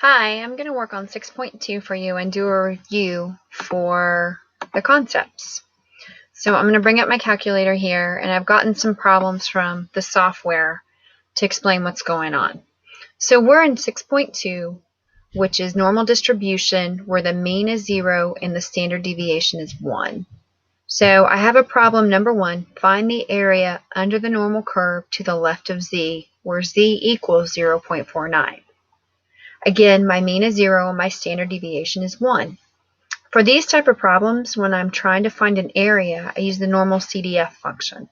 Hi, I'm going to work on 6.2 for you and do a review for the concepts. So I'm going to bring up my calculator here, and I've gotten some problems from the software to explain what's going on. So we're in 6.2, which is normal distribution, where the mean is 0 and the standard deviation is 1. So I have a problem number 1, find the area under the normal curve to the left of z, where z equals 0.49. Again, my mean is 0 and my standard deviation is 1. For these type of problems, when I'm trying to find an area, I use the normal CDF function.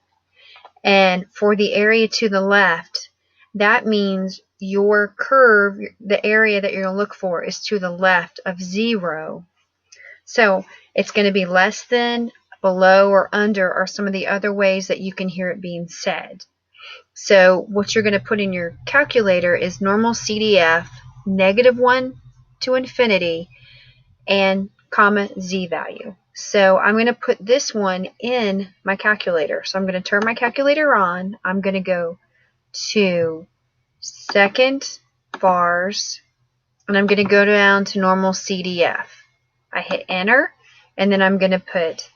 And for the area to the left, that means your curve, the area that you're going to look for, is to the left of 0. So it's going to be less than, below, or under are some of the other ways that you can hear it being said. So what you're going to put in your calculator is normal CDF, -1 to infinity, and comma z value. So I'm going to put this one in my calculator. So I'm going to turn my calculator on. I'm going to go to second bars, and I'm going to go down to normal CDF. I hit enter, and then I'm going to put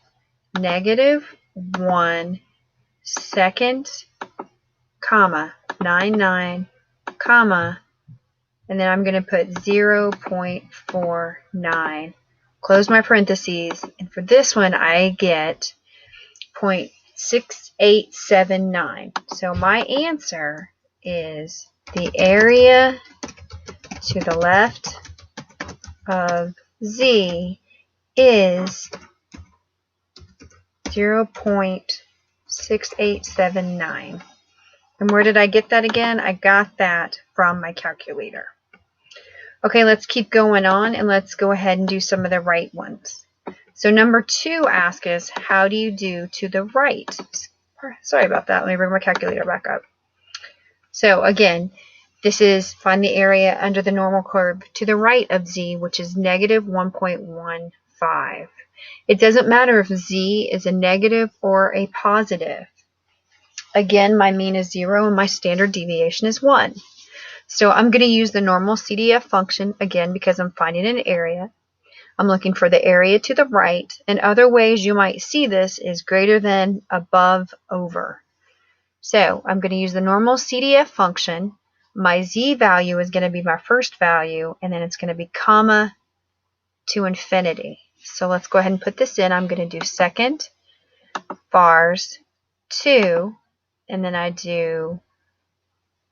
-1 second, comma 99, comma, and then I'm going to put 0.49. Close my parentheses, and for this one I get 0.6879. So my answer is the area to the left of z is 0.6879. And where did I get that again? I got that from my calculator. Okay, let's keep going on, and let's go ahead and do some of the right ones. So number 2 asks us, how do you do to the right? Sorry about that. Let me bring my calculator back up. So again, this is find the area under the normal curve to the right of z, which is -1.15. It doesn't matter if z is a negative or a positive. Again, my mean is 0 and my standard deviation is 1. So I'm going to use the normal CDF function again because I'm finding an area. I'm looking for the area to the right, and other ways you might see this is greater than, above, over. So I'm going to use the normal CDF function. My z value is going to be my first value, and then it's going to be comma to infinity. So let's go ahead and put this in. I'm going to do second bars 2, and then I do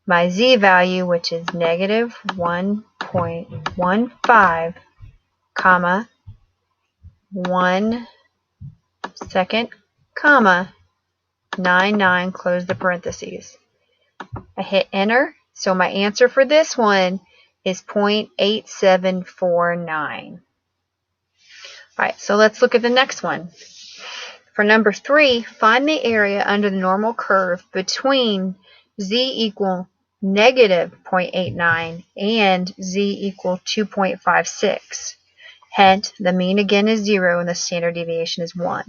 my z value, which is -1.15, comma 1 second, comma 99, close the parentheses. I hit enter. So my answer for this one is 0.8749. Alright, so let's look at the next one. For number 3, find the area under the normal curve between z equal -0.89 and z equal 2.56. Hence, the mean again is 0 and the standard deviation is 1.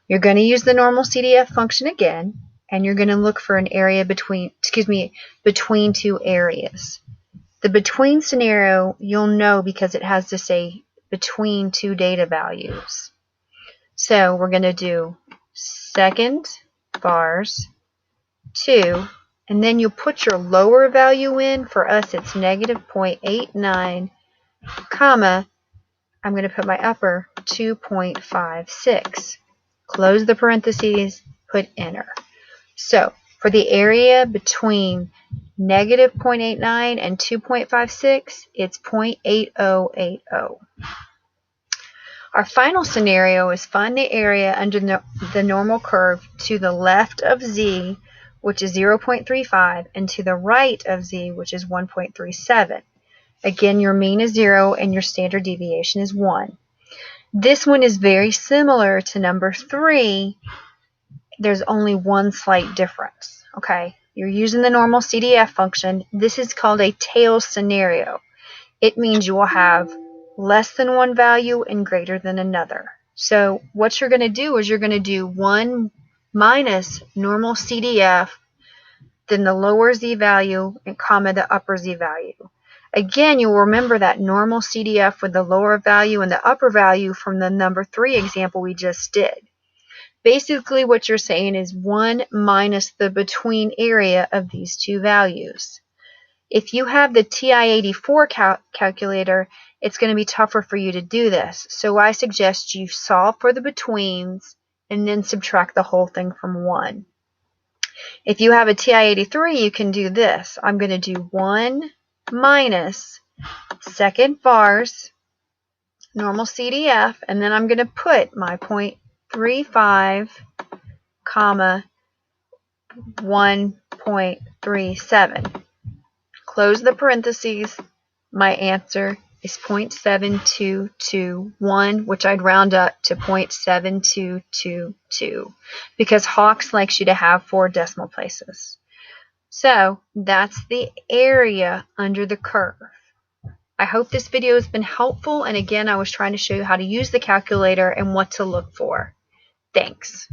You're going to use the normal CDF function again, and you're going to look for an area between two areas. The between scenario you'll know because it has to say between two data values. So we're going to do second bars 2, and then you put your lower value in. For us it's -0.89, comma, I'm going to put my upper 2.56. Close the parentheses, put enter. So for the area between -0.89 and 2.56, it's 0.8080. Our final scenario is find the area under the normal curve to the left of z, which is 0.35, and to the right of z, which is 1.37. Again, your mean is 0 and your standard deviation is 1. This one is very similar to number 3. There's only one slight difference. Okay, you're using the normal CDF function. This is called a tail scenario. It means you will have less than one value and greater than another. So what you're going to do is you're going to do 1 minus normal CDF, then the lower z value, and comma the upper z value. Again, you'll remember that normal CDF with the lower value and the upper value from the number 3 example we just did. Basically, what you're saying is 1 minus the between area of these two values. If you have the TI-84 calculator, it's going to be tougher for you to do this. So I suggest you solve for the betweens and then subtract the whole thing from 1. If you have a TI-83, you can do this. I'm going to do 1 minus second bars, normal CDF, and then I'm going to put my 0.35, comma, 1.37. Close the parentheses. My answer is 0.7221, which I'd round up to 0.7222 because Hawks likes you to have 4 decimal places. So that's the area under the curve. I hope this video has been helpful, and again, I was trying to show you how to use the calculator and what to look for. Thanks.